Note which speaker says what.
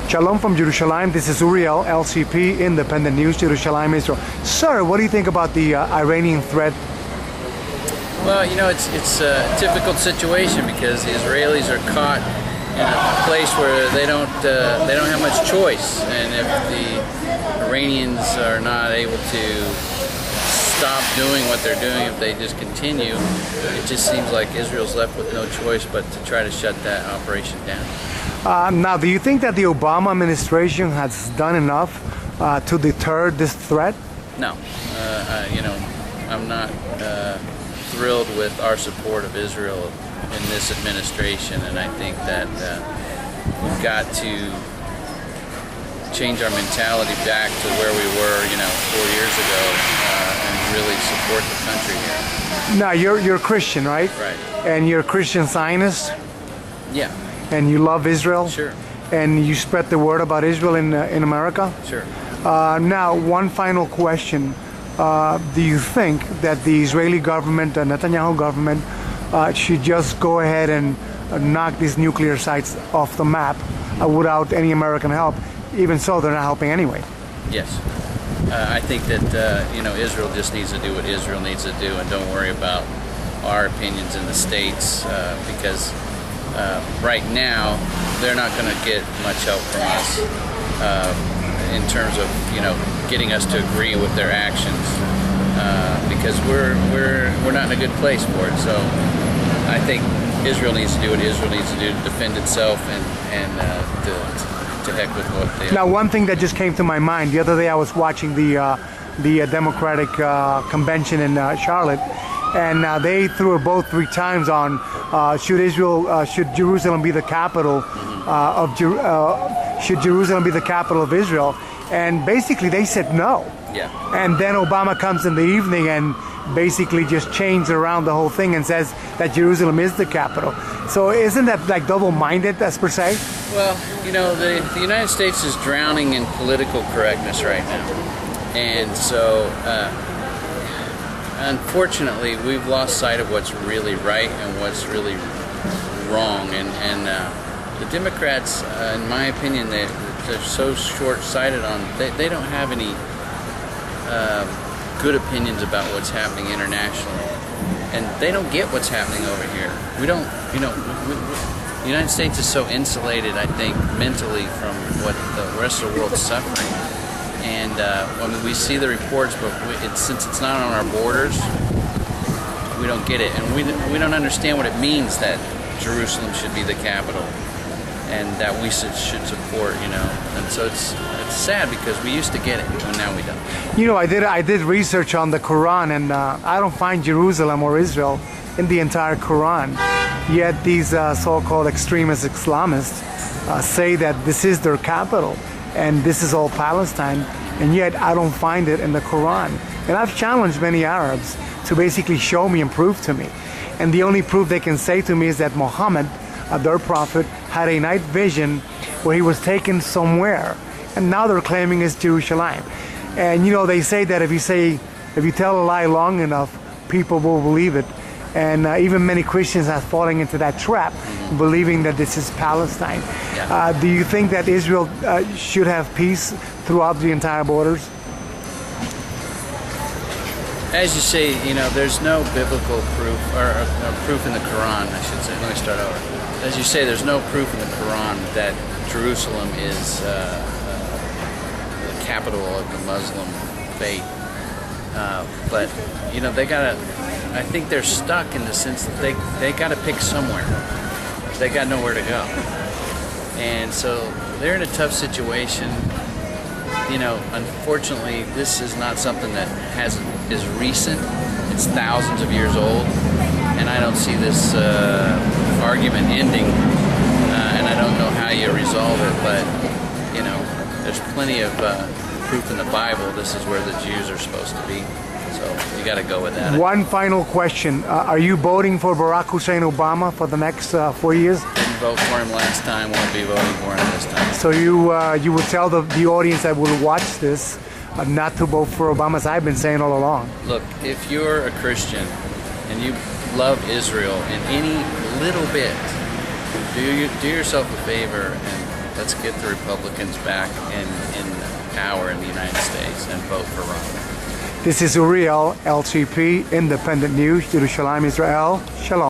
Speaker 1: Shalom from Jerusalem. This is Uriel, LCP, Independent News, Jerusalem, Israel. Sir, what do you think about the Iranian threat?
Speaker 2: Well, it's a difficult situation because the Israelis are caught in a place where they don't have much choice, and if the Iranians are not able to stop doing what they're doing, if they just continue, it just seems like Israel's left with no choice but to try to shut that operation down.
Speaker 1: Now, do you think that the Obama administration has done enough to deter this threat?
Speaker 2: No. I'm not thrilled with our support of Israel in this administration, and I think that we've got to change our mentality back to where we were, 4 years ago, and really support the country here.
Speaker 1: Now, you're Christian, right?
Speaker 2: Right.
Speaker 1: And you're a Christian Zionist?
Speaker 2: Yeah.
Speaker 1: And you love Israel?
Speaker 2: Sure.
Speaker 1: And you spread the word about Israel in America?
Speaker 2: Sure.
Speaker 1: Now, one final question. Do you think that the Israeli government, the Netanyahu government, should just go ahead and knock these nuclear sites off the map without any American help? Even so, they're not helping anyway.
Speaker 2: Yes. I think that, Israel just needs to do what Israel needs to do and don't worry about our opinions in the States because right now they're not going to get much help from us in terms of, getting us to agree with their actions because we're not in a good place for it. So I think Israel needs to do what Israel needs to do to defend itself and to heck with what they.
Speaker 1: Now, one thing that just came to my mind the other day, I was watching the Democratic convention in Charlotte, and they threw a vote 3 times on should Jerusalem be the capital should Jerusalem be the capital of Israel, and basically they said no.
Speaker 2: Yeah.
Speaker 1: And then Obama comes in the evening and basically just changes around the whole thing and says that Jerusalem is the capital. So isn't that like double-minded, as per se?
Speaker 2: Well, the United States is drowning in political correctness right now. And so, unfortunately, we've lost sight of what's really right and what's really wrong. And the Democrats, in my opinion, they're so short-sighted on, they don't have any good opinions about what's happening internationally. And they don't get what's happening over here. We don't, the United States is so insulated, I think, mentally from what the rest of the world's suffering. And we see the reports, but since it's not on our borders, we don't get it. And we don't understand what it means that Jerusalem should be the capital and that we should support, And so it's sad because we used to get it, and now we don't.
Speaker 1: I did research on the Quran, and I don't find Jerusalem or Israel in the entire Quran. Yet these so-called extremist Islamists say that this is their capital and this is all Palestine, and yet I don't find it in the Quran. And I've challenged many Arabs to basically show me and prove to me. And the only proof they can say to me is that Muhammad, their prophet, had a night vision where he was taken somewhere, and now they're claiming it's Jerusalem. And they say that if you tell a lie long enough, people will believe it. And even many Christians are falling into that trap, believing that this is Palestine.
Speaker 2: Yeah.
Speaker 1: Do you think that Israel should have peace throughout the entire borders?
Speaker 2: As you say, there's no biblical proof, or proof in the Quran, I should say. Let me start over. As you say, there's no proof in the Quran that Jerusalem is the capital of the Muslim faith. But I think they're stuck in the sense that they got to pick somewhere. They got nowhere to go. And so they're in a tough situation. Unfortunately, this is not something that is recent. It's thousands of years old. And I don't see this argument ending. And I don't know how you resolve it, but, there's plenty of proof in the Bible. This is where the Jews are supposed to be. So you got to go with that.
Speaker 1: One final question. Are you voting for Barack Hussein Obama for the next 4 years?
Speaker 2: Didn't vote for him last time. Won't be voting for him this time.
Speaker 1: So you would tell the audience that will watch this not to vote for Obama, as I've been saying all along.
Speaker 2: Look, if you're a Christian and you love Israel in any little bit, do yourself a favor and Let's get the Republicans back in power in the United States and vote for Romney.
Speaker 1: This is Uriel, LTP, Independent News, Jerusalem, Israel. Shalom.